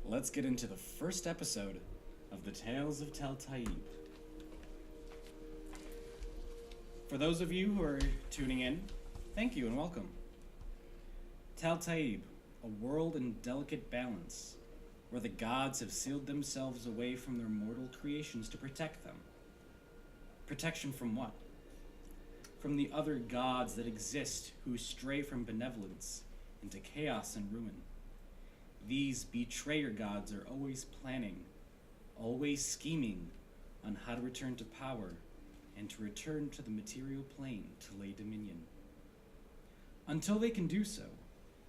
Let's get into the first episode of the Tales of Tal'Tayyib. For those of you who are tuning in, thank you and welcome. Tal'Tayyib, a world in delicate balance, where the gods have sealed themselves away from their mortal creations to protect them. Protection from what? From the other gods that exist who stray from benevolence into chaos and ruin. These betrayer gods are always planning, always scheming on how to return to power and to return to the material plane to lay dominion. Until they can do so,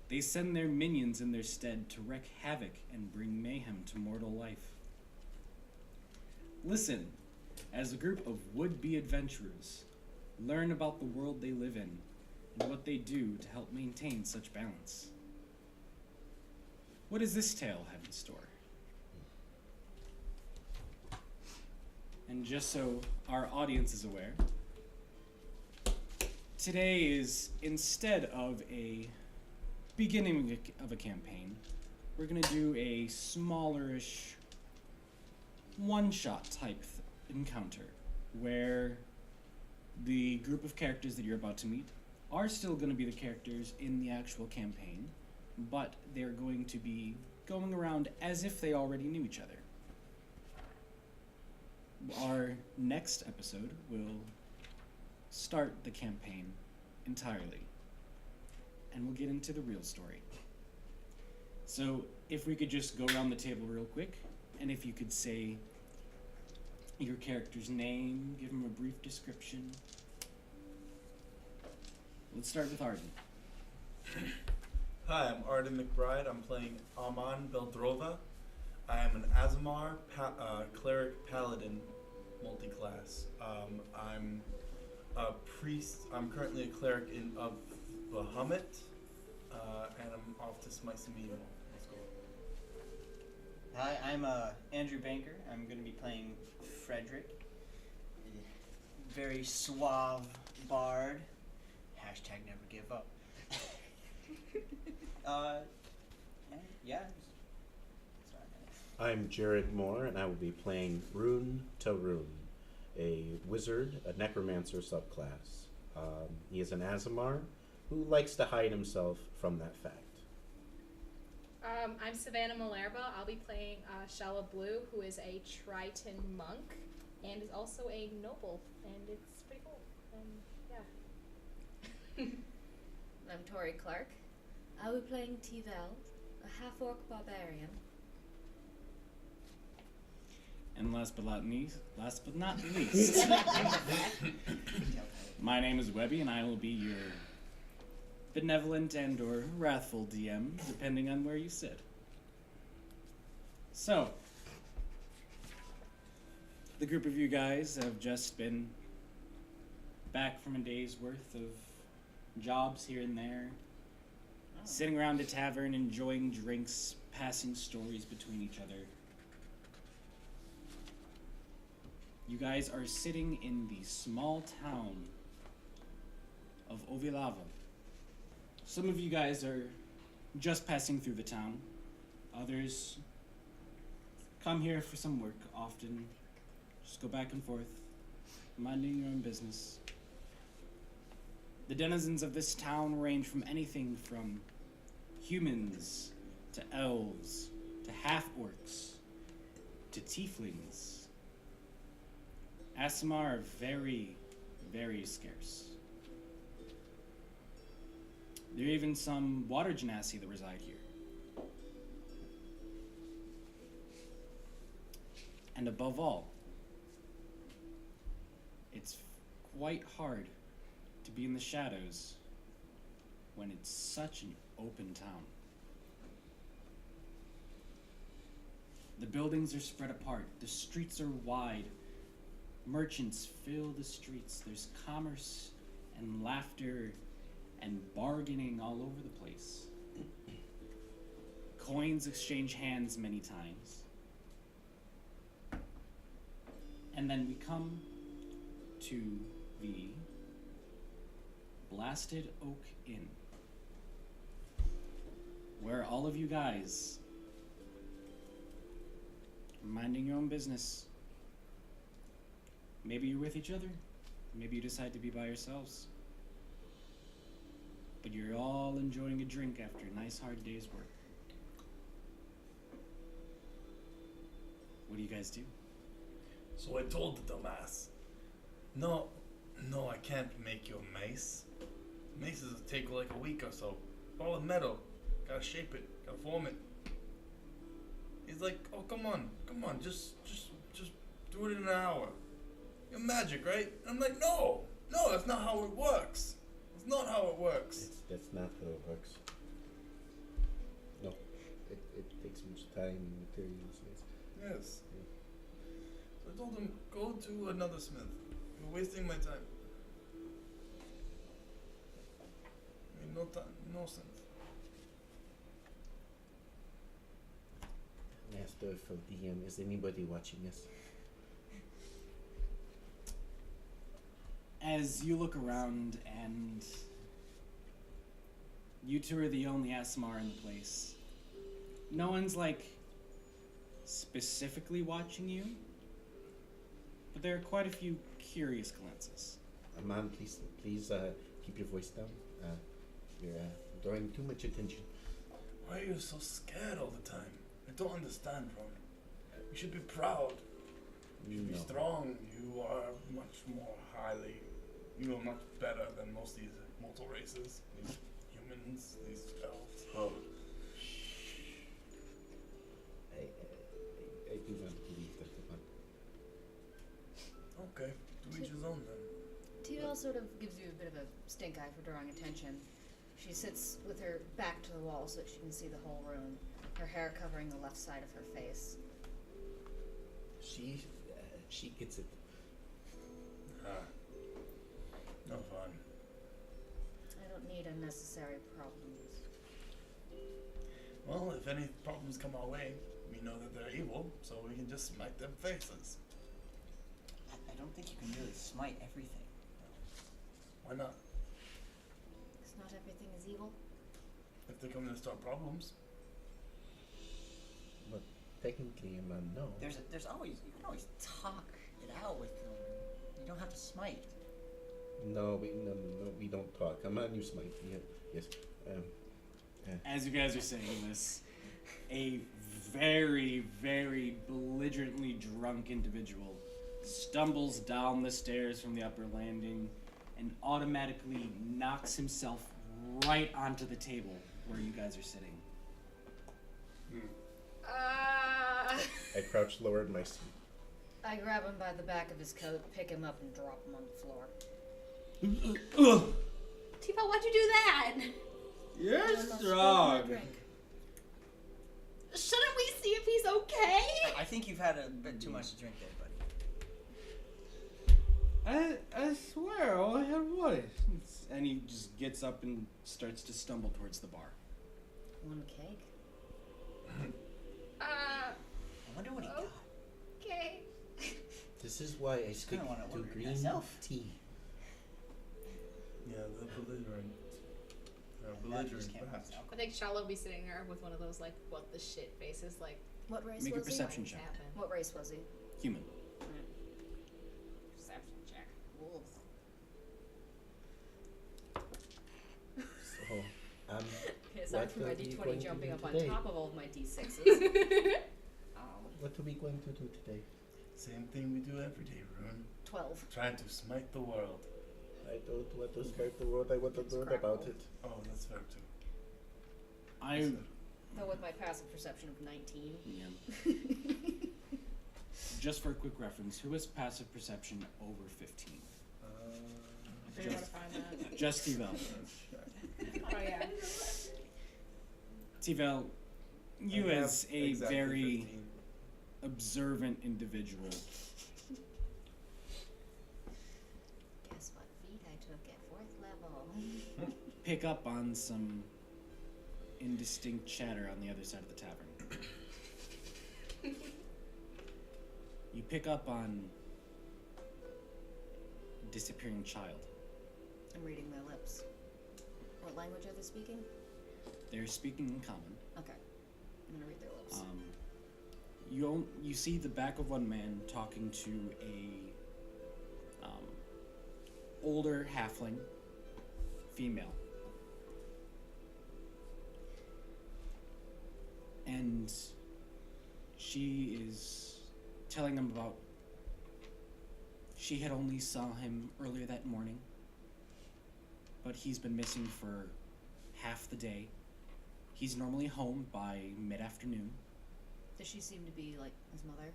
they send their minions in their stead to wreak havoc and bring mayhem to mortal life. Listen, as a group of would-be adventurers, learn about the world they live in and what they do to help maintain such balance. What does this tale have in store? And just so our audience is aware, today is, instead of a beginning of a campaign, we're going to do a smallerish one-shot type encounter where the group of characters that you're about to meet are still going to be the characters in the actual campaign, but they're going to be going around as if they already knew each other. Our next episode will start the campaign entirely, and we'll get into the real story. So, if we could just go around the table real quick, and if you could say your character's name, give them a brief description. Let's start with Arden. Hi, I'm Arden McBride. I'm playing Aman Beldrova. I am an Azamar cleric paladin multi-class. I'm a priest. I'm currently a cleric of Bahamut, and I'm off to smite some evil. Let's go. Hi, I'm Andrew Banker. I'm going to be playing Frederick. Very suave bard. Hashtag never give up. Yeah. Sorry. I'm Jared Moore, and I will be playing Rune to Rune, a wizard, a necromancer subclass. He is an Azamar who likes to hide himself from that fact. I'm Savannah Malerba. I'll be playing Shala Blue, who is a Triton monk and is also a noble, and it's pretty cool. And yeah. I'm Tori Clark. I'll be playing T-Vel, a half-orc barbarian. And last but not least, my name is Webby, and I will be your benevolent and or wrathful DM, depending on where you sit. So, the group of you guys have just been back from a day's worth of jobs here and there, sitting around a tavern, enjoying drinks, passing stories between each other. You guys are sitting in the small town of Ovilava. Some of you guys are just passing through the town. Others come here for some work, often just go back and forth, minding your own business. The denizens of this town range from anything from humans to elves to half-orcs to tieflings. Aasimar are very, very scarce. There are even some water genasi that reside here. And above all, it's quite hard to be in the shadows when it's such an open town. The buildings are spread apart, the streets are wide, merchants fill the streets, there's commerce and laughter and bargaining all over the place. Coins exchange hands many times. And then we come to the Blasted Oak Inn. where all of you guys are minding your own business. Maybe you're with each other. Maybe you decide to be by yourselves. But you're all enjoying a drink after a nice hard day's work. What do you guys do? So I told the dumbass, no, I can't make you a mace. Maces take like a week or so. All of metal. Gotta shape it. Gotta form it. He's like, oh, come on. Just do it in an hour. You're magic, right? And I'm like, no, that's not how it works. It's not how it works. That's not how it works. No, it takes much time and materials. Yes. So I told him, go to another smith. You're wasting my time. I mean, no time, no sense. Master from DM, is anybody watching us? As you look around and you two are the only ASMR in the place, no one's like specifically watching you, but there are quite a few curious glances. Aman, please keep your voice down. You're drawing too much attention. Why are you so scared all the time? I don't understand, Ron. You should be proud. You should be No. strong. You are much more highly. You are much better than most of these mortal races. These humans, these elves. Oh. I do not believe that, Aman. Okay, to each his own then. T-Bell sort of gives you a bit of a stink eye for drawing attention. She sits with her back to the wall so that she can see the whole room, her hair covering the left side of her face. She gets it. No fun. I don't need unnecessary problems. Well, if any problems come our way, we know that they're evil, so we can just smite them faces. I don't think you can really smite everything. Why not? Because not everything is evil. If they come to start problems. But technically, Aman, no. There's always, you can always talk it out with them. You don't have to smite. No, we don't talk. Aman, you smite. Yeah, yes. As you guys are saying this, a very, very belligerently drunk individual stumbles down the stairs from the upper landing and automatically knocks himself right onto the table where you guys are sitting. I crouch lower in my seat. I grab him by the back of his coat, pick him up, and drop him on the floor. Tifa, why'd you do that? You're I must spill my strong. drink. Shouldn't we see if he's okay? I think you've had a bit too much to drink there, buddy. I swear, all I had was. And he just gets up and starts to stumble towards the bar. One cake. I wonder what he got. Okay. This is why I stick kinda wanna to order it green myself. tea. Yeah, the belligerent. I just can't batch. myself. I think Shallow will be sitting there with one of those, like, what the shit faces, like, What race Make a was he? perception what's check. happening? What race was he? Human. Perception check. So, Aside What from my are we going D20 to jumping do up on today? top of all of my D6s. what are we going to do today? Same thing we do every day, Rune. 12. Trying to smite the world. I don't want to start the world. I want to It's learn crackle. about it. Oh, that's fair too. Though with my passive perception of 19. Yeah. Just for a quick reference, who has passive perception over 15? I figured out how to find that. Just T-Vel. Oh, yeah. T-Vel, you I have as a exactly very 15. observant individual, Guess what feat I took at 4th level? pick up on some indistinct chatter on the other side of the tavern. You pick up on a disappearing child. I'm reading their lips. What language are they speaking? They're speaking in common. Okay. I'm gonna read their lips. You see the back of one man talking to a older halfling female, and she is telling him about she had only saw him earlier that morning, but he's been missing for half the day. He's normally home by mid-afternoon. Does she seem to be like his mother?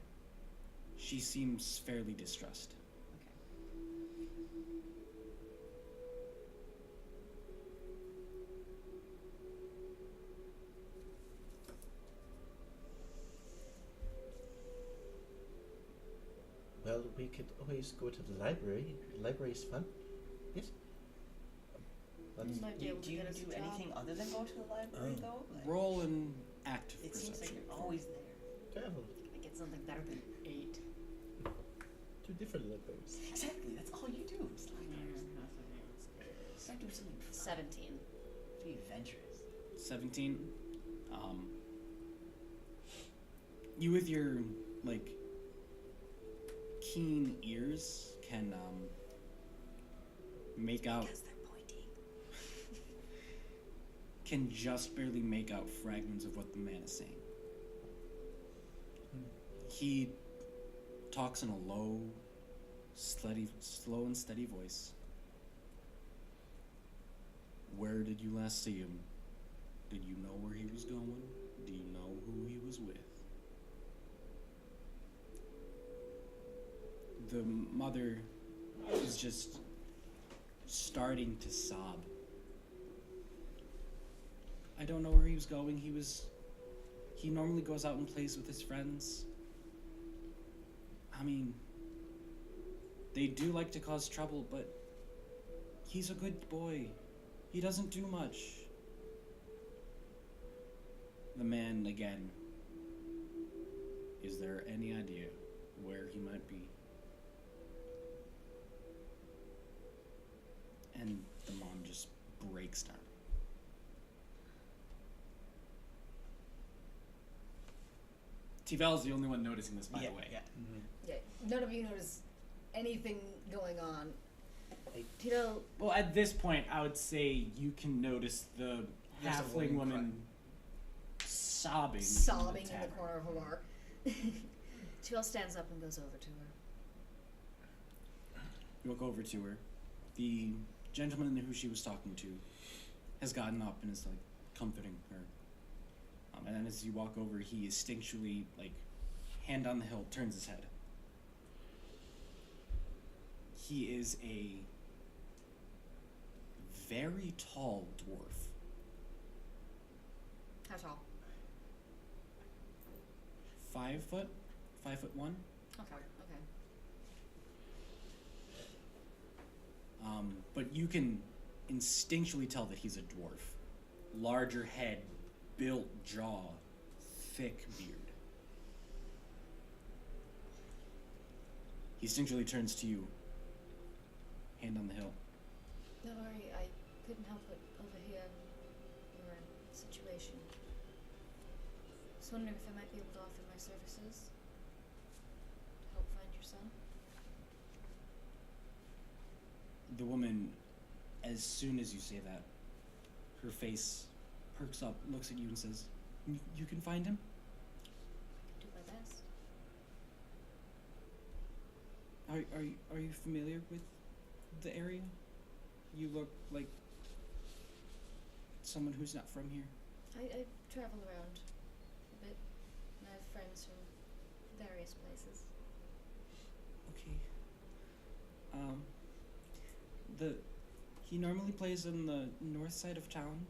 She seems fairly distressed. Okay. Well, we could always go to the library. The library is fun. Yes? Let's- Might be able to Do you get us do a job. anything other than go to the library, Oh. though? Like, Roll an active it seems like perception. you're always there. travel I get something better than 8. to different libraries. Exactly, that's all you do. It's libraries. Start doing something fun. 17. Be adventurous. 17. You with your like keen ears can make out, Because they're pointy. can just barely make out fragments of what the man is saying. He talks in a low, slow and steady voice. Where did you last see him? Did you know where he was going? Do you know who he was with? The mother is just starting to sob. I don't know where he was going. He normally goes out and plays with his friends. I mean, they do like to cause trouble, but he's a good boy. He doesn't do much. The man again. Is there any idea where he might be? And the mom just breaks down. Tivel's the only one noticing this, by the way. Yeah. Yeah, none of you notice anything going on. Hey. Tito, Well, at this point, I would say you can notice the There's a halfling woman woman sobbing. sobbing in the tavern. corner of a bar. Tito stands up and goes over to her. You walk over to her. The gentleman who she was talking to has gotten up and is like comforting her. And then as you walk over, he instinctually, like, hand on the hilt, turns his head. He is a very tall dwarf. How tall? 5 foot? 5'1". Okay, okay. But you can instinctually tell that he's a dwarf. Larger head, built jaw, thick beard. He instinctually turns to you, hand on the hilt. Don't worry, I couldn't help but overhear your situation. Just wondering if I might be able to offer my services to help find your son. The woman, as soon as you say that, her face perks up, looks at you and says, You can find him? Do my best. Are you familiar with the area? You look like someone who's not from here. I travel around a bit, and I have friends from various places. Okay. He normally plays on the north side of town,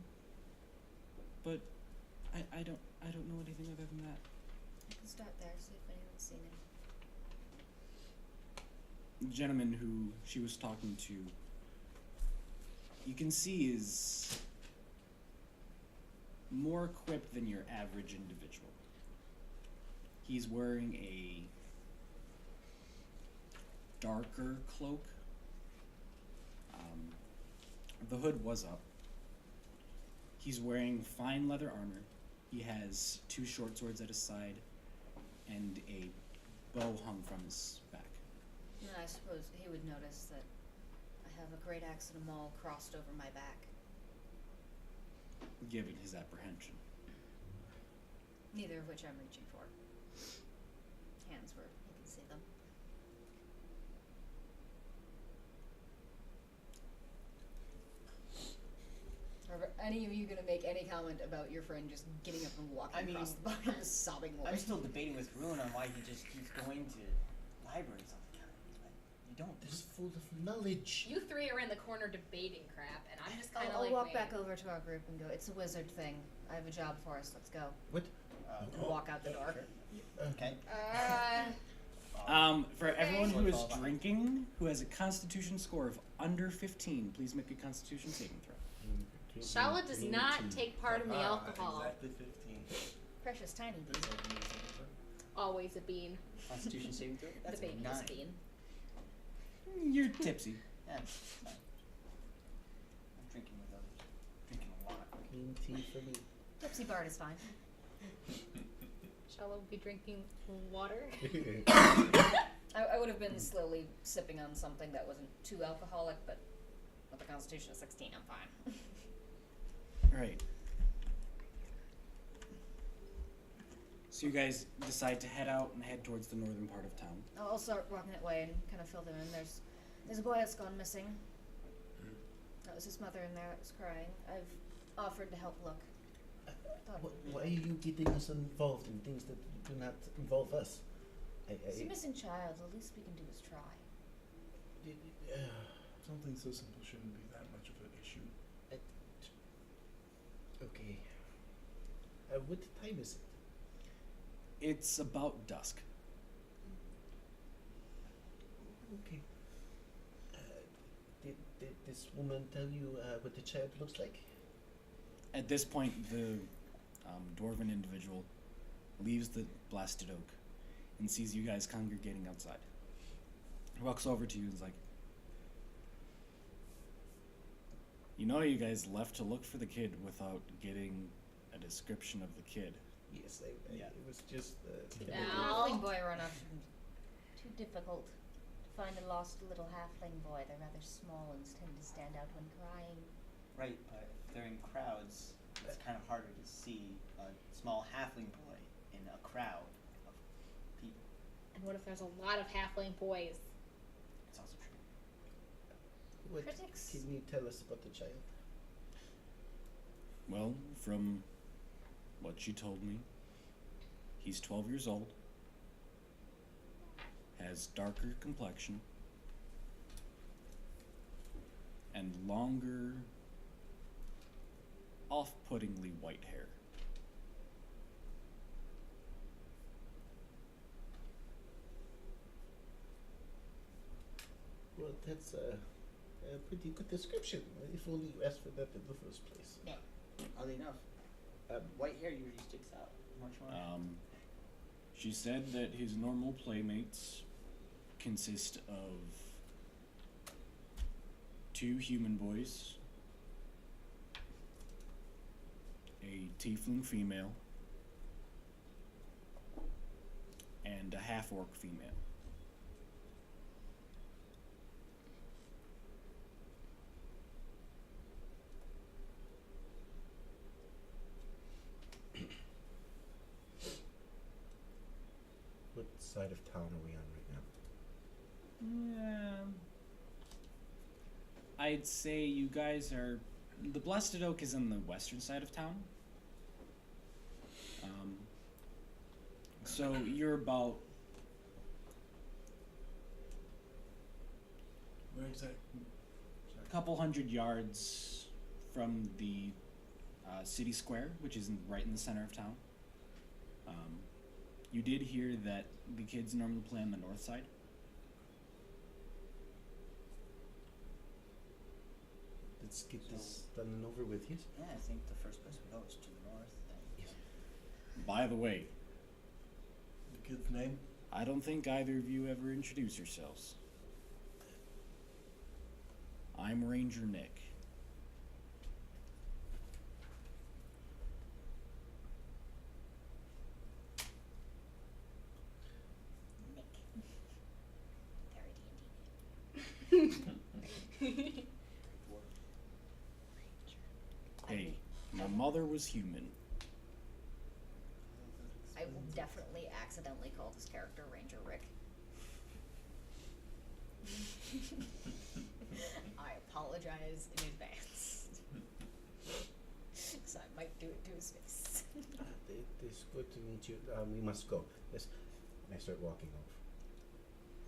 but I don't know anything other than that. I can start there, see if anyone's seen him. The gentleman who she was talking to, you can see is more equipped than your average individual. He's wearing a darker cloak. The hood was up. He's wearing fine leather armor. He has 2 short swords at his side and a bow hung from his back. And I suppose he would notice that I have a great axe and a maul crossed over my back. Given his apprehension. Neither of which I'm reaching for. Hands where you can see them. Are any of you gonna make any comment about your friend just getting up and walking across the bottom of the sobbing I'm woman? still debating with Ruin on why he just keeps going to libraries all the time. But you don't. This full of knowledge. You 3 are in the corner debating crap, and I'm just kind of I'll like, walk man. back over to our group and go, it's a wizard thing. I have a job for us, let's go. What? And walk out the door. Okay. For everyone who Okay. is drinking, who has a Constitution score of under 15, please make a Constitution saving throw. Shala does not take part in the alcohol. Exactly 15. Precious tiny dude. Always a bean. Constitution saving throw. That's the a baby 9. is a bean. You're tipsy. Yeah, it's fine. I'm drinking with others. Drinking a lot. Green tea for me. Tipsy Bard is fine. Shala will be drinking water. I would have been slowly sipping on something that wasn't too alcoholic, but with a constitution of 16, I'm fine. Right. So you guys decide to head out and head towards the northern part of town. I'll start walking that way and kind of fill them in. There's a boy that's gone missing. That was his mother in there that was crying. I've offered to help look. Why are you getting us involved in things that do not involve us? He's a missing child. The least we can do is try. Something so simple shouldn't be that much of an issue. Okay. What time is it? It's about dusk. Okay. Did this woman tell you what the child looks like? At this point, the dwarven individual leaves the blasted oak and sees you guys congregating outside. He walks over to you and is like, "You know, you guys left to look for the kid without getting a description of the kid." Yes, Yeah. it was just. No. Halfling boy run off. Too difficult to find a lost little halfling boy. They're rather small and tend to stand out when crying. Right, but if they're in crowds, it's kind of harder to see a small halfling boy in a crowd of people. And what if there's a lot of halfling boys? It's also true. What Critics. can you tell us about the child? Well, from what she told me, he's 12 years old, has darker complexion, and longer, off-puttingly white hair. Well, that's a pretty good description. If only you asked for that in the first place. Oddly enough, white hair usually sticks out much more. She said that his normal playmates consist of 2 human boys, a tiefling female, and a half-orc female. What side of town are we on right now? Yeah. I'd say you guys are. The Blasted Oak is on the western side of town. So you're about Where exactly? a couple hundred yards from the city square, which is right in the center of town. You did hear that the kids normally play on the north side. Let's get this done and over with, yes? Yeah, I think the first place we go is to the north. Then. By the way, The kid's name? I don't think either of you ever introduce yourselves. I'm Ranger Nick. Hey, my mother was human. I will definitely accidentally call this character Ranger Rick. I apologize in advance. So I might do it to his face. It's good to meet you. We must go. Yes. And I start walking off.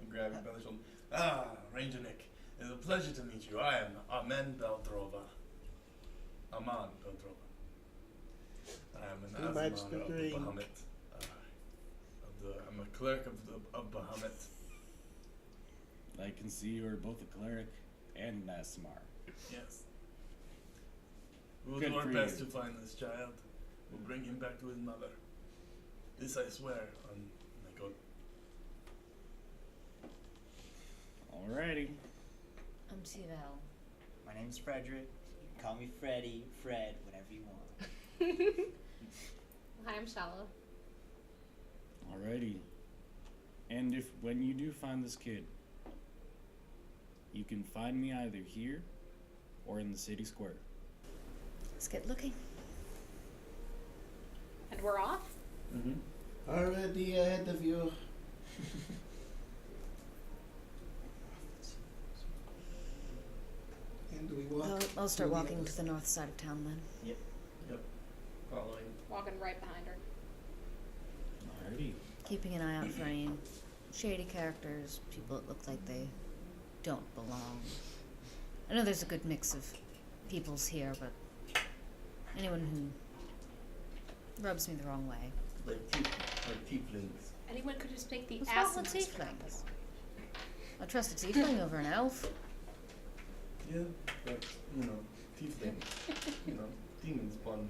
And grab him by the shoulder. Ah, Ranger Nick. It's a pleasure to meet you. I am Aman Beldrova. Aman Beldrova. I am an Too much Azamar to of the drink. Bahamut. I'm a cleric of Bahamut. I can see you are both a cleric and an Asmar. Yes. We'll Good do our for best you. to find this child. We'll bring him back to his mother. This I swear on my God. Alrighty. I'm T-Val. My name's Frederick. You can call me Freddy, Fred, whatever you want. Hi, I'm Shala. Alrighty. And if when you do find this kid, you can find me either here or in the city square. Let's get looking. And we're off? Mm-hmm. Already ahead of you. And we walk. I'll start to the walking other to the north side of town then. Yep. Following. Walking right behind her. Alrighty. Keeping an eye out for any shady characters, people that look like they don't belong. I know there's a good mix of peoples here, but anyone who rubs me the wrong way. Like tieflings. Anyone could just make the What's ass wrong with noise. tieflings? I trust a tiefling over an elf. Yeah, but tieflings. Demon spawn.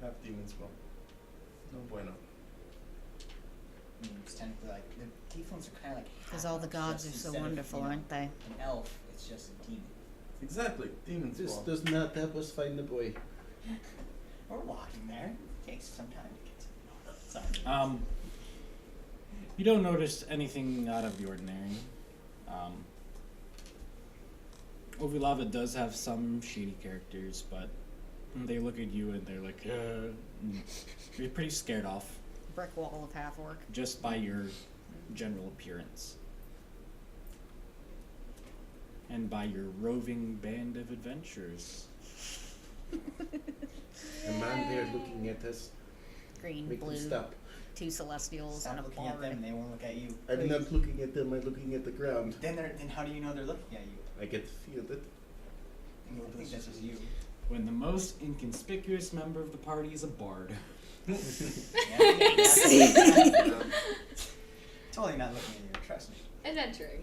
Half demon spawn. No bueno. It's technically like the tieflings are kind of like. Because all the gods are so wonderful, aren't they? An elf, it's just a demon. Exactly, demon This spawn. does not help us find the boy. We're walking there. It takes some time to get to. Sorry. You don't notice anything out of the ordinary. Ovilava does have some shady characters, but they look at you and they're like, you're pretty scared off Brick wall of half orc. just by your general appearance. And by your roving band of adventurers. A man there looking at us. Green, Make them blue, stop. two celestials Stop and a looking at them, bard. and they won't look at you. I'm not looking at them, I'm looking at the ground. Then how do you know they're looking at you? I get to feel it. I think that's just you. When the most inconspicuous member of the party is a bard. Totally not looking at you. Trust me. Adventuring.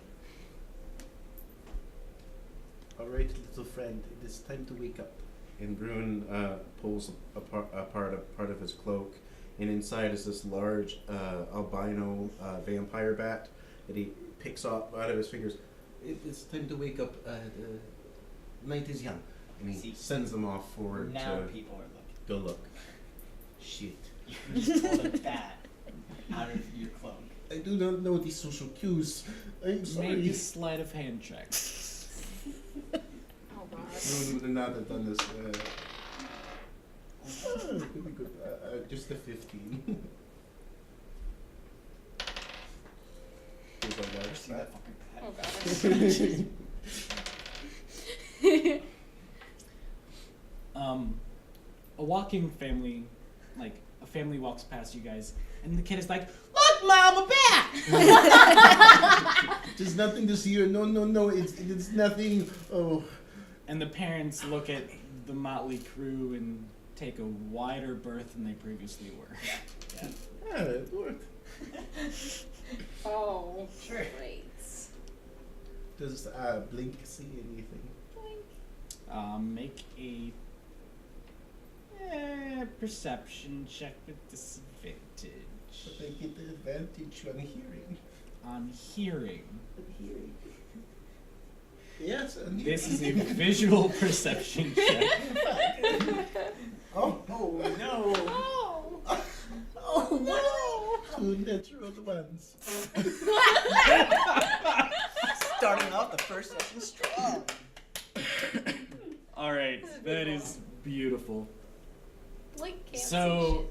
Alright, little friend, it is time to wake up. And Bruin pulls a part of his cloak, and inside is this large albino vampire bat that he picks off out of his fingers. It's time to wake up. The night is young. And he See, sends them off forward Now to people are looking. go look. Shit. You just pulled a bat out of your cloak. I do not know these social cues. I'm Make sorry. a sleight of hand check. Oh god. Bruin would not have done this. Could be good. Just a 15. Here's a large See that bat. fucking bat. Oh god. A walking family, like a family walks past you guys, and the kid is like, "Look, Mom, a bat!" There's nothing to see here. No. It's nothing. Oh. And the parents look at the motley crew and take a wider berth than they previously were. Yeah, it worked. Oh, Sure. great. Does Blink see anything? Make a perception check with disadvantage. But I get the advantage on hearing. On hearing. Hearing. Yes, on hearing. This is a visual perception check. Oh, Oh no! Oh, two natural ones. Starting off the first session strong. All right, This is that beautiful. is beautiful. Blink can't So,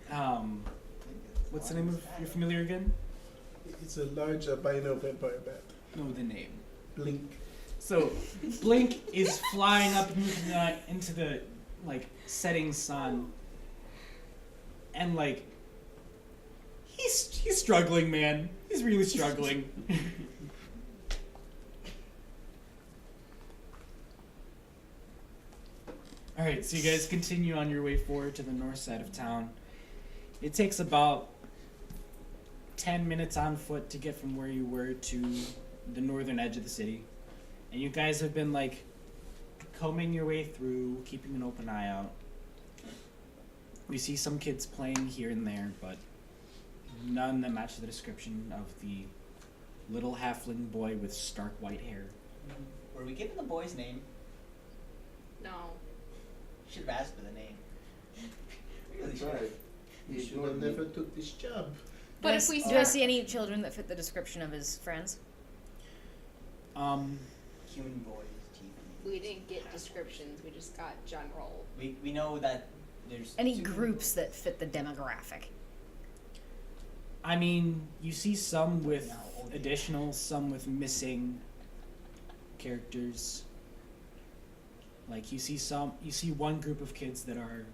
see what's the name of your familiar again? It's a large albino vampire bat. No, the name. Blink. So, Blink is flying up into the like setting sun, and like he's struggling, man. He's really struggling. All right, so you guys continue on your way forward to the north side of town. It takes about 10 minutes on foot to get from where you were to the northern edge of the city. And you guys have been like combing your way through, keeping an open eye out. You see some kids playing here and there, but none that match the description of the little halfling boy with stark white hair. Were we given the boy's name? No. Should have asked for the name. Really That's should. right. You should have never took this job. But if we do I start- see any children that fit the description of his friends? Human boys, TV. We didn't get descriptions. We just got general. We know that there's Any two- groups that fit the demographic? I mean, you see some with No, old additional, some with missing characters. Like you see one group of kids that are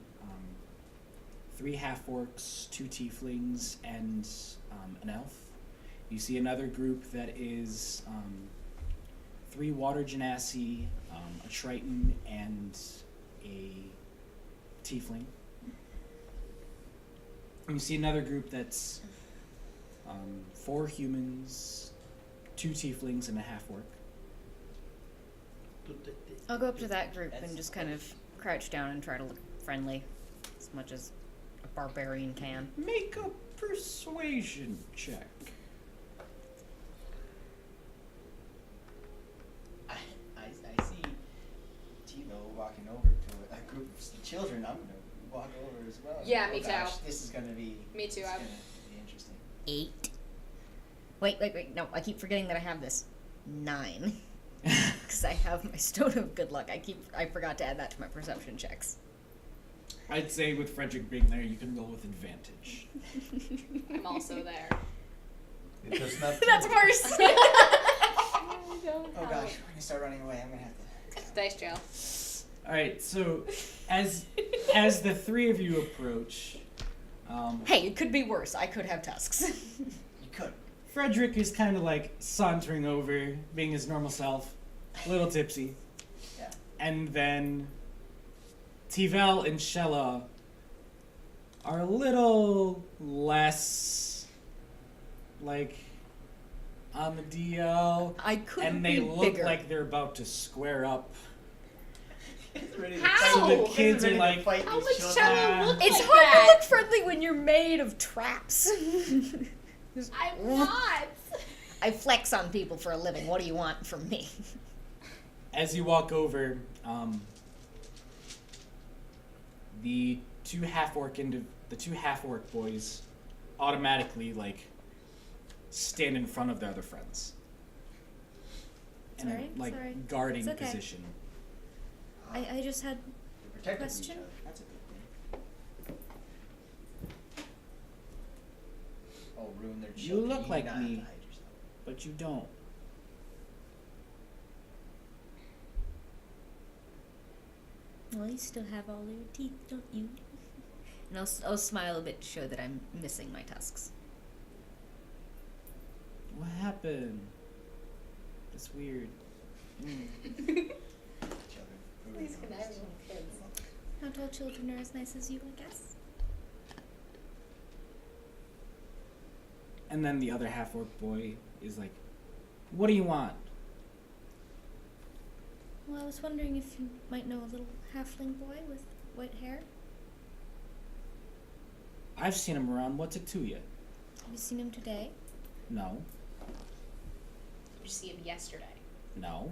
3 half-orcs, 2 tieflings, and an elf. You see another group that is 3 water genasi, a triton, and a tiefling. And you see another group that's 4 humans, 2 tieflings, and a half-orc. I'll go up to that group That's- and just kind of crouch down and try to look friendly, as much as a barbarian can. Make a persuasion check. I see Tino walking over to a group of children. I'm gonna walk over as well. Yeah, Oh me too. gosh, this is gonna be. Me too, This is I'm- gonna be interesting. 8. Wait. No, I keep forgetting that I have this. 9. Because I have my stone of good luck. I forgot to add that to my perception checks. I'd say with Frederick being there, you can roll with advantage. I'm also there. It does not. That's worse. Oh gosh, when I start running away, I'm gonna have to. Dice jail. All right, so as the 3 of you approach, Hey, it could be worse. I could have tusks. You could. Frederick is kind of like sauntering over, being his normal self, a little tipsy, Yeah. and then Tivel and Shella are a little less like on the DL, I could and be they look bigger. like they're about to square up. Ready to How? So the fight. kids are Ready to like, fight How these much children. Shella look It's like hard that? to look friendly when you're made of traps. I'm not. I flex on people for a living. What do you want from me? As you walk over, the two half-orc boys automatically like stand in front of their other friends in Sorry, a like sorry. guarding It's okay. position. I just had They're protecting each Question? other. That's a good thing. Oh, ruin their You children. look do like not me. hide yourself. But you don't. Well, you still have all your teeth, don't you? And I'll smile a bit to show that I'm missing my tusks. What happened? That's weird. Children. ruin Please their can lives. everyone kids. Not all children are as nice as you, I guess. And then the other half-orc boy is like, "What do you want?" Well, I was wondering if you might know a little halfling boy with white hair. I've seen him around. What's it to you? Have you seen him today? No. Did you see him yesterday? No.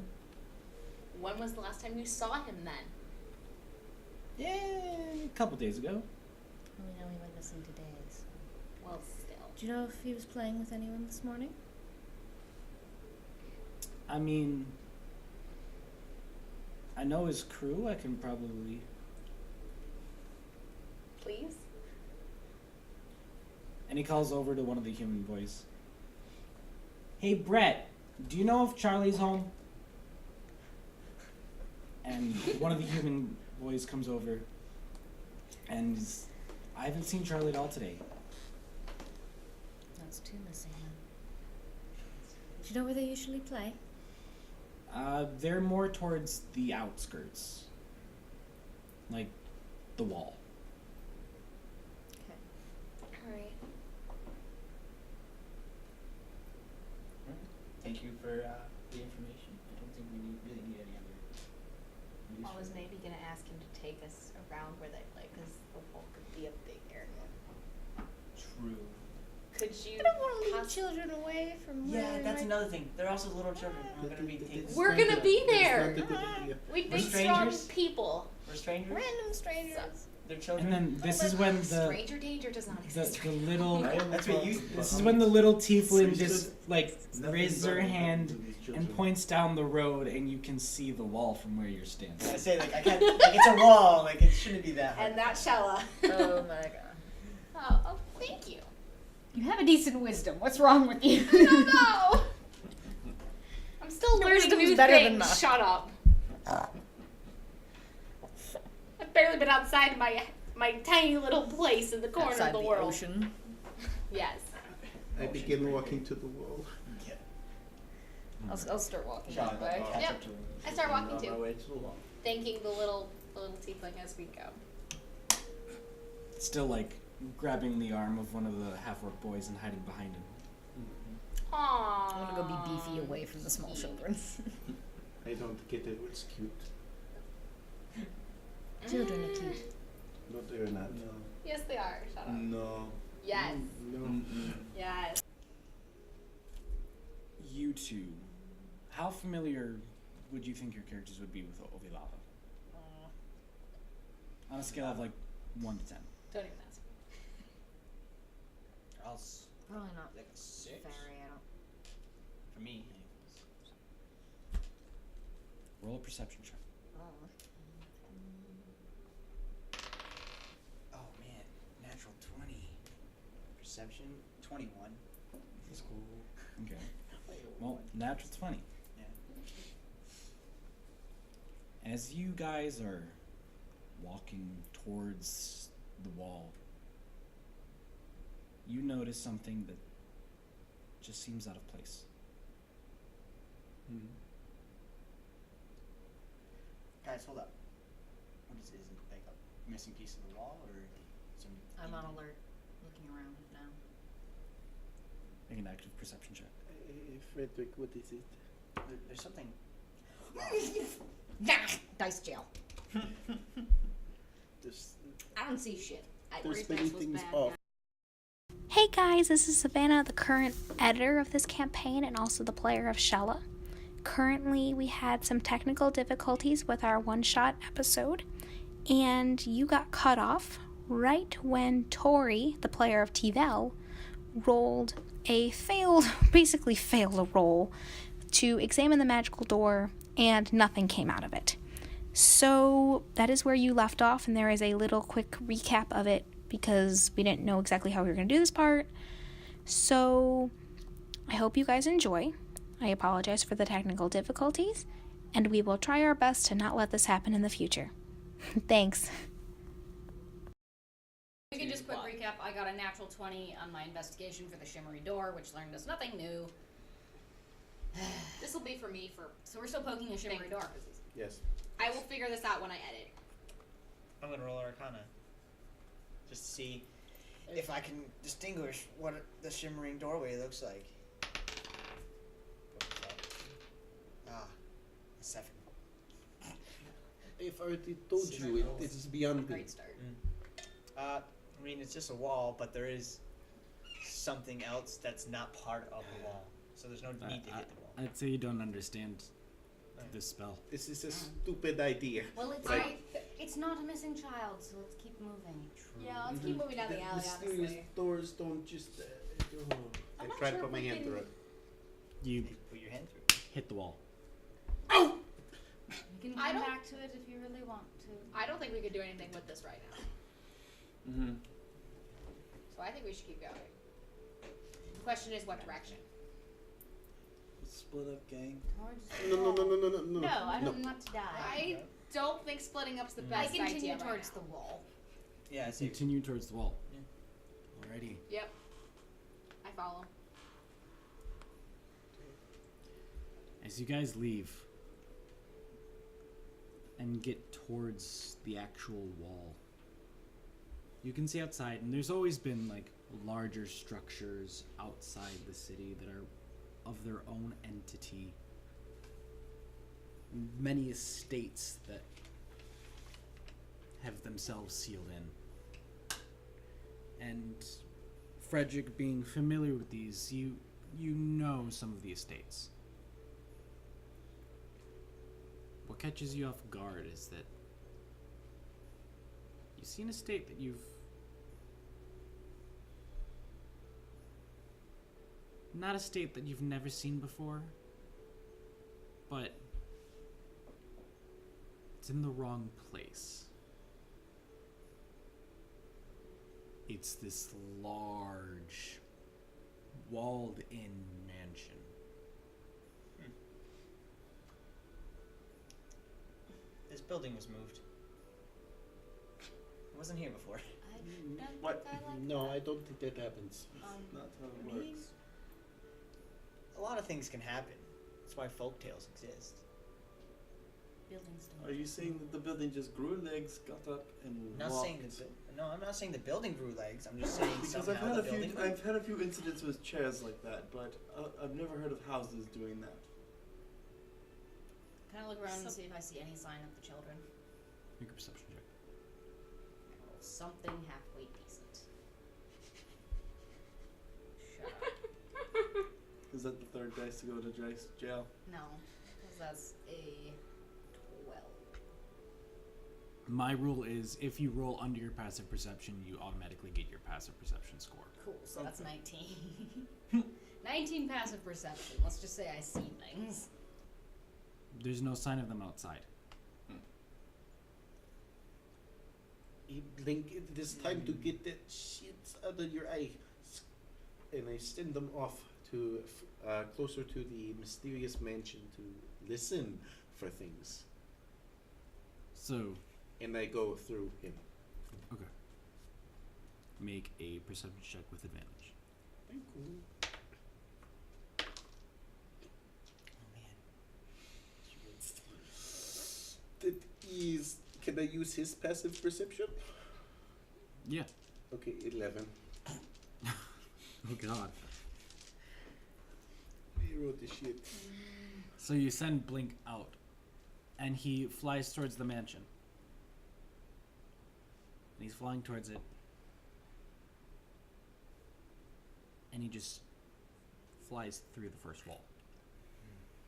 When was the last time you saw him then? Yeah, a couple days ago. Well, we know he went missing today. So. Well, still. Do you know if he was playing with anyone this morning? I mean, I know his crew. I can probably. Please? And he calls over to one of the human boys. Hey, Brett, do you know if Charlie's home? And one of the human boys comes over, and I haven't seen Charlie at all today. That's two missing. Do you know where they usually play? They're more towards the outskirts. Like, the wall. Okay. Alright. Thank you for the information. I don't think we really need any other news. I was maybe gonna ask him to take us around where they play, because the wall could be a big area. True. Could you? I don't want to leave children away from Yeah, where that's my- another thing. They're also little children. We're gonna be taken. We're gonna be there. That's not a good idea. We We're big strong strangers? people. We're strangers. Random strangers. They're children. And then this is when the Stranger danger does not exist. the little That's what you. this is when the little tiefling just like Nothing raises her better than hand to these and children. points down the road, and you can see the wall from where you're standing. I say like I can't. Like it's a wall. Like it shouldn't be that hard. And that Shella. Oh my god. Oh, thank you. You have a decent wisdom. What's wrong with you? I don't know. I'm still Your learning wisdom's new better than things. mine. Shut up. I've barely been outside my tiny little place in the corner Outside of the the world. ocean. Yes. I begin walking to the wall. Yeah. I'll start walking Shut that way. up. Catch Yep. up to him. I start walking On my too, way to the wall. thanking the little tiefling as we go. Still like grabbing the arm of one of the half-orc boys and hiding behind him. Aww. I want to go be beefy away from the small children. I don't get it. It's cute. Children are cute. No, they're not. No. Yes, they are. Shut up. No. Yes. No. Yes. You two, how familiar would you think your characters would be with Ovilava? On a scale of like 1 to 10. Don't even ask. I'll Probably not like a 6 very. I don't. for me. Roll a perception check. Oh man, natural 20. Perception 21. That's cool. Okay. Well, natural 20. Yeah. As you guys are walking towards the wall, you notice something that just seems out of place. Guys, hold up. What is it? Is it like a missing piece of the wall or some? I'm on alert, looking around now. Make an active perception check. Frederick, what is it? There's something. Dice jail. There's, I don't see shit. there's many things off. Hey guys, this is Savannah, the current editor of this campaign and also the player of Shella. Currently, we had some technical difficulties with our one-shot episode, and you got cut off right when Tori, the player of Tivel, basically failed a roll to examine the magical door, and nothing came out of it. So that is where you left off, and there is a little quick recap of it because we didn't know exactly how we were going to do this part. So I hope you guys enjoy. I apologize for the technical difficulties, and we will try our best to not let this happen in the future. Thanks. We can just quick recap. I got a natural 20 on my investigation for the shimmery door, which learned us nothing new. This will be for me for. So we're still poking a shimmery door. Yes. I will figure this out when I edit. I'm gonna roll Arcana. Just to see if I can distinguish what the shimmering doorway looks like. Ah, a 7. I've already told you, it is beyond me. Great start. I mean, it's just a wall, but there is something else that's not part of the wall. So there's no need to hit the wall. I'd say you don't understand this spell. This is a stupid idea. Well, it's Right. it's not a missing child, so let's keep moving. Yeah, let's keep moving down the alley, mysterious honestly. doors don't just. I'm I not tried to sure put if my we hand can- through it. You Put your hand through. hit the wall. I come don't- back to it if you really want to. I don't think we could do anything with this right now. Mm-hmm. So I think we should keep going. The question is what direction? Split up, gang. Towards No, no, no, no, no, no, no. No, I no. don't want to die. I don't think splitting up's the I best idea continue right towards now. the wall. Yeah, I see. Continue towards the wall. Yeah. Alrighty. Yep. I follow. As you guys leave and get towards the actual wall, you can see outside, and there's always been like larger structures outside the city that are of their own entity. Many estates that have themselves sealed in. And Frederick, being familiar with these, you know some of the estates. What catches you off guard is that you see an estate that you've not a state that you've never seen before, but it's in the wrong place. It's this large, walled-in mansion. This building was moved. It wasn't here before. I don't What? think I like No, that. I don't think that happens. Not how it I mean, works. A lot of things can happen. That's why folktales exist. buildings don't. Are you saying that the building just grew legs, got up, and I'm not walked? saying no, I'm not saying the building grew legs. I'm just saying Because somehow the building grew. I've had a few incidents with chairs like that, but I've never heard of houses doing that. Can I look around and see if I see any sign of the children? Make a perception check. Roll something halfway decent. Shut up. Is that the third dice to go to jail? No, because that's a 12. My rule is if you roll under your passive perception, you automatically get your passive perception score. Cool, so that's Okay. 19. 19 passive perception. Let's just say I see things. There's no sign of them outside. You blink, it is time to get that shit out of your eye. And I send them off to closer to the mysterious mansion to listen for things. So, And I go through him. okay. Make a perception check with advantage. Thank you. Oh man. That is. Can I use his passive perception? Yeah. Okay, 11. Oh god. He wrote the shit. So you send Blink out, and he flies towards the mansion. And he's flying towards it. And he just flies through the first wall.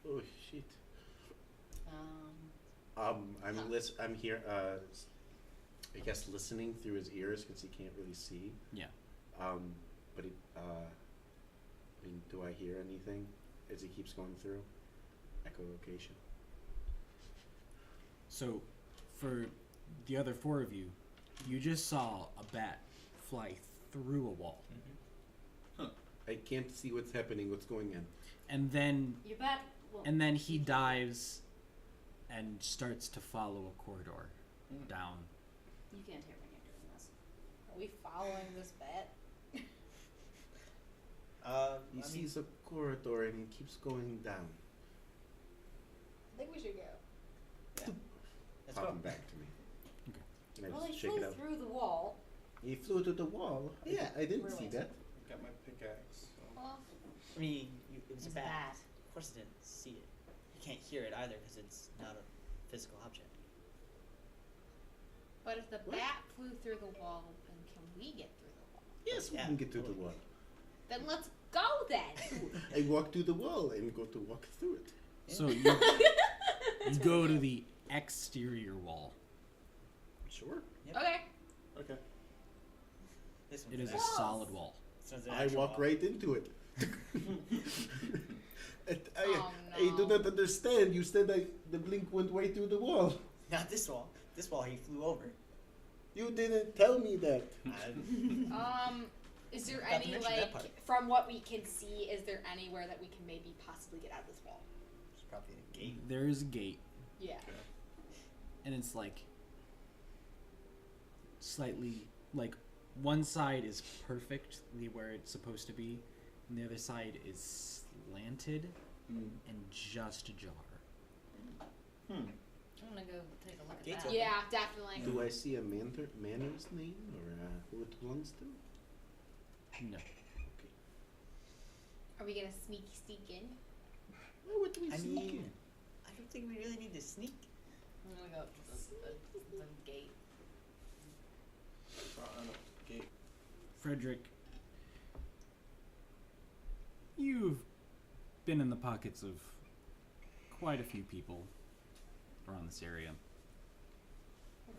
Oh shit. I'm here. I guess listening through his ears because he can't really see. Yeah. But do I hear anything as he keeps going through? Echolocation. So, for the other four of you, you just saw a bat fly through a wall. I can't see what's happening. What's going on? And then Your bat won't. And then he dives and starts to follow a corridor down. You can't hear when you're doing this. Are we following this bet? He sees a corridor and he keeps going down. I think we should go. Let's Pop go. him back to me. Okay. And I Well, he just shake flew it out. through the wall. He flew to the wall. Yeah, I didn't see that. Got my pickaxe. So. Well, I mean, it was It's a bat. a bat. Of course, I didn't see it. You can't hear it either because it's not a physical object. but if the What? bat flew through the wall, then can we get through the wall? Yes, we Yeah, can get to the totally. wall. Then let's go then. I walk to the wall and go to walk through it. So you go to the exterior wall. Sure. Yep. Okay. Okay. This It is a Close. solid wall. This one's an I actual walk wall. right into it. I do not understand. You said the blink went right through the wall. Not this wall. This wall he flew over. You didn't tell me that. Is there Forgot to any, mention that like, part. from what we can see, is there anywhere that we can maybe possibly get out of this wall? There's probably a gate. There is a gate, Yeah. and it's like slightly like one side is perfectly where it's supposed to be, and the other side is slanted and just ajar. I'm gonna go take a look at Gates that. open. Yeah, definitely. Do I see a manor's name or who it belongs to? No. Are we gonna sneak in? Why would we I sneak mean, in? I don't think we really need to sneak. I'm gonna go up to the gate. Gate. Frederick, you've been in the pockets of quite a few people around this area,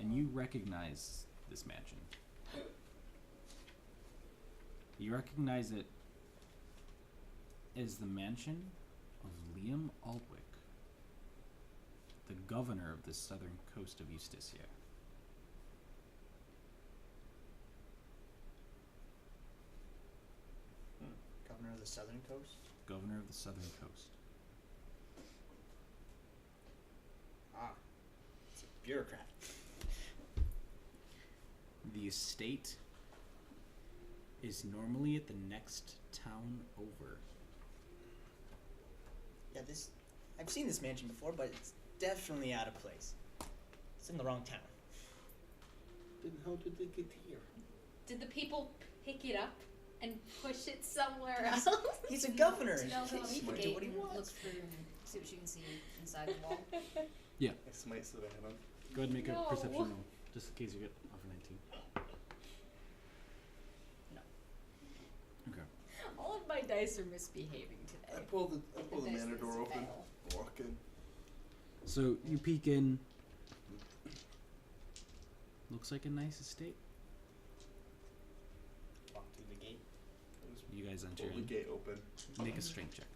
and you recognize this mansion. You recognize it as the mansion of Liam Aldwick, the governor of the southern coast of Eustacia. Governor of the Southern Coast. Governor of the southern coast. Ah, it's a bureaucrat. The estate is normally at the next town over. Yeah, I've seen this mansion before, but it's definitely out of place. It's in the wrong town. Then how did they get here? Did the people pick it up and push it somewhere else? He's a governor. No, go He meet can the do gate what he and wants. look through and see what you can see inside the wall. I smite Savannah. Go ahead and make No. a perception roll, just in case you get over 19. No. Okay. All of my dice are misbehaving I today. pull the The dice manor is door open. fail. Walk in. So you peek in. Looks like a nice estate. Walk through the gate. You guys enter Pull the in. gate open. Make a strength check.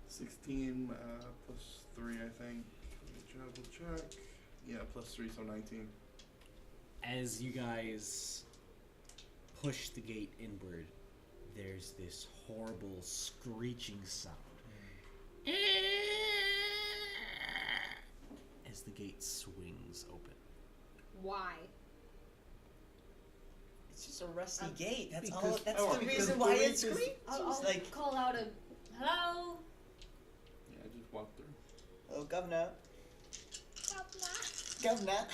16 plus 3, I think. Double check. Yeah, plus 3, so 19. As you guys push the gate inward, there's this horrible screeching sound. As the gate swings open. Why? It's just a rusty gate. That's all. because- That's oh, the because reason why the it reason- screams. I'll Like, call out a hello. Yeah, I just walked through. oh, governor. Governor.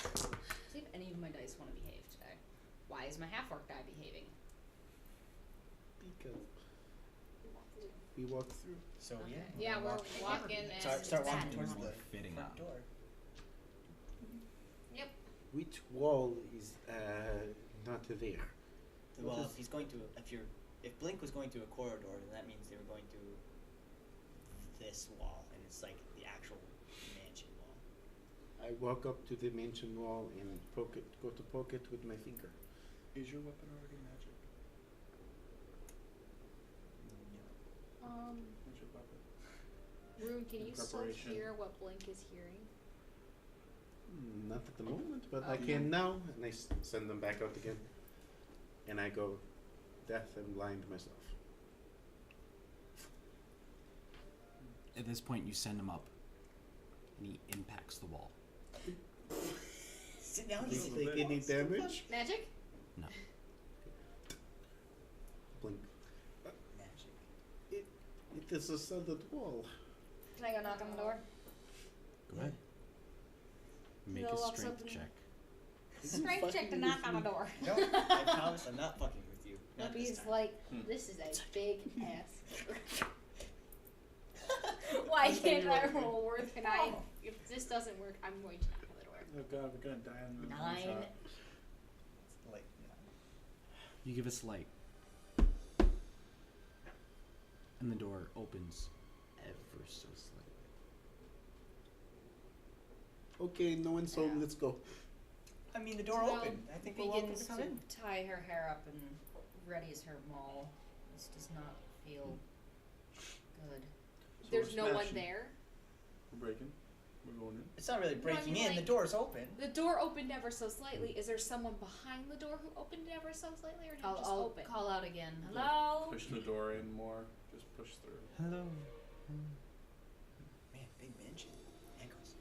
See if any of my dice want to behave today. Why is my half-orc guy behaving? Because we walked through. So yeah. Okay. Yeah, we're walk- walking and Start walking Bad. towards More the fitting front up. door. Which wall is not there? Well, What is- if he's going to, if Blink was going to a corridor, then that means they were going to this wall, and it's like the actual mansion wall. I walk up to the mansion wall and go to poke it with my finger. Is your weapon already magic? What's your weapon? Rune, can you still Preparation. hear what Blink is hearing? Not at the moment, but I Okay. can now. And I send them back out again. And I go deaf and blind myself. At this point, you send him up, and he impacts the wall. Sit down. Does He's he take any damage? Magic? No. Blink. magic. It is a solid wall. Can I go knock on the door? Go ahead. Make No, a locks strength up. check. Strength check to knock on the door. No, I promise I'm not fucking with you. Not this He's time. like, this is a big ass. Why can't I roll worth? Can I? If this doesn't work, I'm going to knock on the door. Oh god, we're gonna die in the 9. shot. It's like, You give us light. And the door opens ever so slightly. Okay, no one's home. Yeah. Let's go. I mean, the door Well, opened. I think we're welcome begins to come to in. tie her hair up and readies her maul. This does not feel good. So There's we're no one smashing. there. We're breaking. We're going in. It's not really No, I breaking mean, in. The like- door's open. The door opened ever so slightly. Is there someone behind the door who opened it ever so slightly, or did it just I'll open? call out again. Hello? Push the door in more. Just push through. Hello. Man, big mansion. Ankles.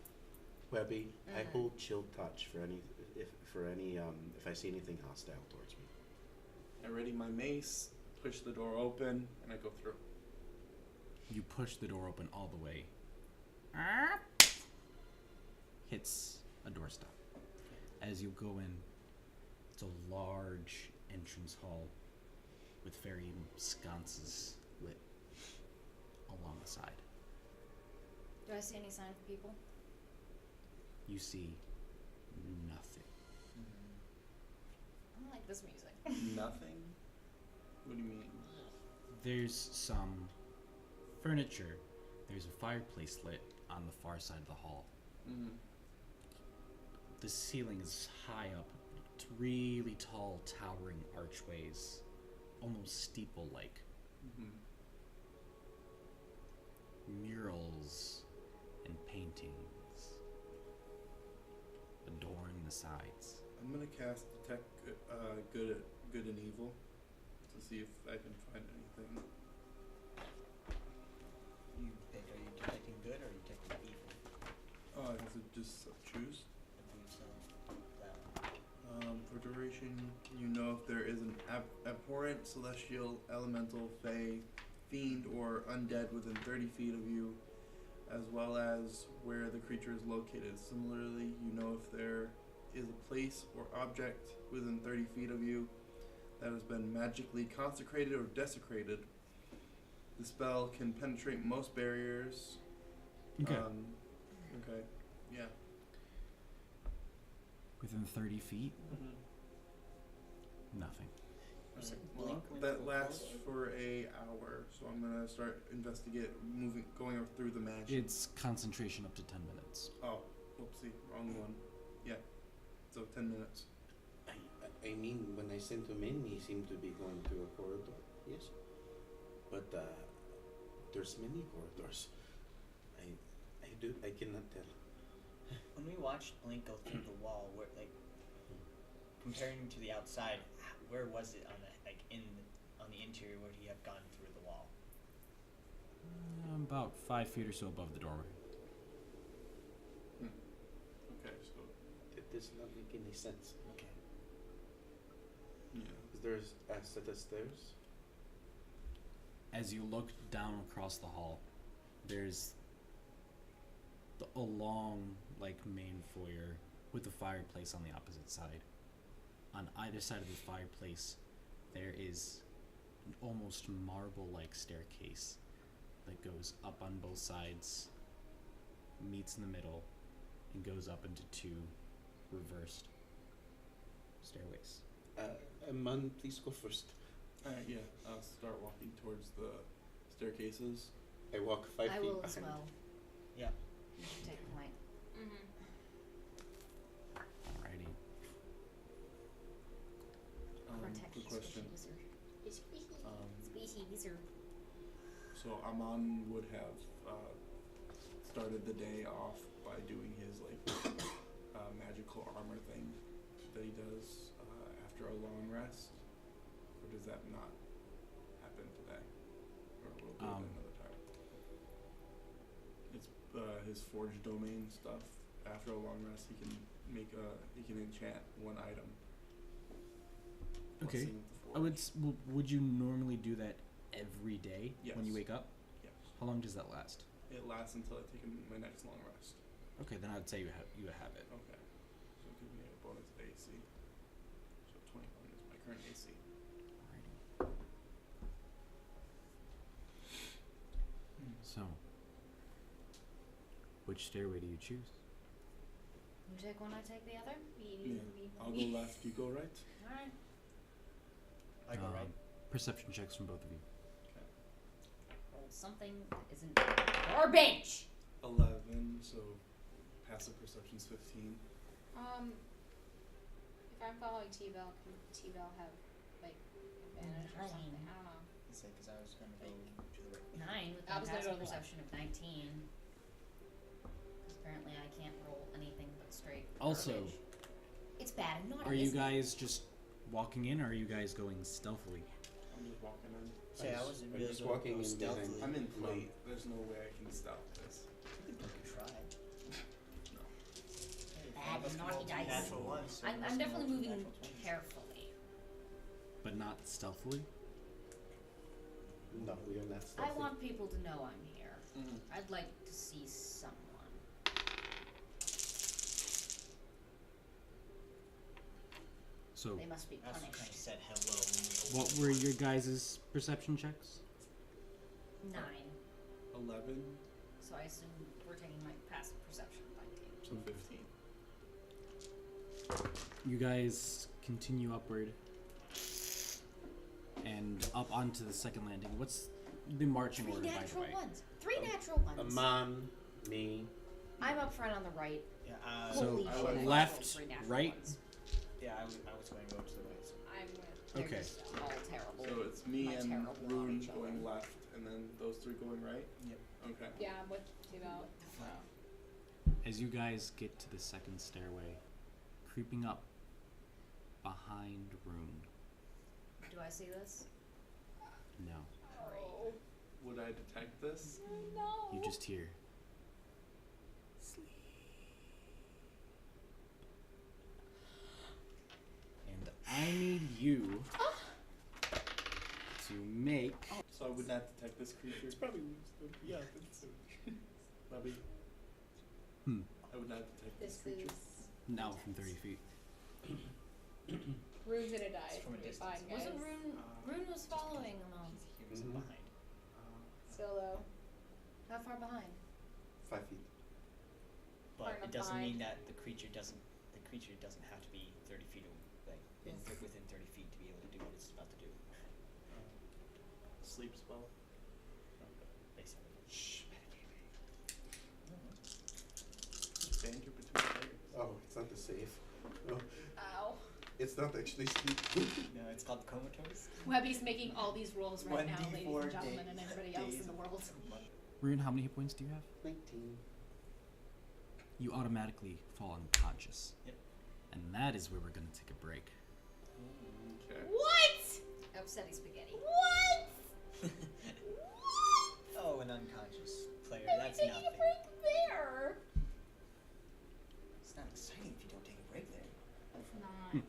Webby, I Mhm. hold chill touch for any if I see anything hostile towards me. I ready my mace. Push the door open, and I go through. You push the door open all the way. Hits a doorstop. As you go in, it's a large entrance hall with very sconces lit along the side. Do I see any sign of people? You see nothing. I don't like this music. Nothing? What do you mean? There's some furniture. There's a fireplace lit on the far side of the hall. Mm-hmm. The ceiling is high up. It's really tall, towering archways, almost steeple-like. Mm-hmm. Murals and paintings adorn the sides. I'm gonna cast detect good and evil to see if I can find anything. Are you detecting good or are you detecting evil? Oh, I have to just choose. I believe so. That one. For duration, you know if there is an abhorrent, celestial, elemental, fey, fiend, or undead within 30 feet of you, as well as where the creature is located. Similarly, you know if there is a place or object within 30 feet of you that has been magically consecrated or desecrated. The spell can penetrate most barriers. Okay. Okay. Yeah. Within 30 feet, Mm-hmm. nothing. said Well, blink when that you lasts call for a hour, so I'm gonna start going up through the magic. It's concentration up to 10 minutes. Oh, whoopsie, wrong one. Yeah, so 10 minutes. I mean, when I sent him in, he seemed to be going to a corridor. Yes, but there's many corridors. I cannot tell. When we watched Blink go through the wall, where comparing to the outside, where was it on the interior? Would he have gone through the wall? About 5 feet or so above the doorway. Okay, so It does not make any sense. Okay. yeah. Is there a set of stairs? As you look down across the hall, there's a long, main foyer with a fireplace on the opposite side. On either side of the fireplace, there is an almost marble-like staircase that goes up on both sides, meets in the middle, and goes up into 2 reversed stairways. Man, please go first. Yeah, I'll start walking towards the staircases. I walk 5 I feet will behind. as well. Yeah. You should take point. Mm-hmm. Alrighty. Good question. Squeaky wizard. So Aman would have started the day off by doing his magical armor thing that he does after a long rest, or does that not happen today, or will it be another time? It's his forge domain stuff. After a long rest, he can enchant one item. Okay. Blessing of the Forge. Would you normally do that every day when you Yes. wake up? Yes. How long does that last? It lasts until I take my next long rest. Okay, then I'd say you have it. Okay. So give me a bonus AC. So 21 is my current AC. Alrighty. So, which stairway do you choose? You take one, I take the other. Yeah. I'll go left, you go right. Alright. I go right. Perception checks from both of you. Roll something that isn't garbage. 11, so passive perception's 15. If I'm following T-Bell, can T-Bell have advantage or something? I don't know. Because I was going to go to the right. 9 with I my was gonna go passive to the perception of 19. 'Cause apparently I can't roll anything but straight Also, garbage. It's bad and naughty. are you isn't it? guys just walking in, or are you guys going stealthily? I'm just walking in. So yeah, I wasn't I'm really just going walking to go in behind. stealthily. I'm in plate. There's no way I can stealth this. You could try. Bad and naughty dice. Natural ones. So I'm must definitely roll two moving natural 20s. carefully. But not stealthily? No, we are not I stealthy. want people to know I'm here. Mm-hmm. I'd like to see someone. So, They must be That's what kind of punished. said hello. when we what were your guys' perception checks? 9. 11, So I assume we're taking my passive perception of 19. so 15. You guys continue upward and up onto the second landing. What's the marching 3 order, by the natural way? ones. 3 natural ones. Amon, me. I'm up front on the right. Yeah, So, Holy I shit, went I left, rolled 3 natural right? ones. yeah, I was going to go to the right. So. I'm with. They're Okay. just all terrible. So it's me My and terrible Rune naughty going children. left, and then those three going right? Yep. Okay. Yeah, I'm with Timo. As you guys get to the second stairway, creeping up behind Rune. Do I see this? No. Oh, Would I detect this? no. You just hear. And I need you to make. So I would not detect this creature? It's probably yeah, it's Bobby. I would not detect this This creature. is. Now from 30 feet. Rune's gonna die. It's from a You're distance. fine, guys. Wasn't Rune was following Amon. He was Mhm. behind. Still though. How far behind? 5 feet. But Far it enough doesn't mean behind. that the creature doesn't have to be 30 feet away, within 30 feet to be able to do what it's about to do. Sleep spell. Basically. Shh. Banter between players. Oh, it's not the safe. No, Ow. it's not actually sleep. No, it's called comatose. Webby's making all these rolls right now, 1d4 ladies and gentlemen, and days- everybody else days in the world. a month. Rune, how many hit points do you have? 19. You automatically fall unconscious. Yep. And that is where we're going to take a break. Okay. What? Upsetty spaghetti. What? Oh, an unconscious player. Why are you That's taking nothing. a break there? It's not exciting if you don't take a break there. It's not.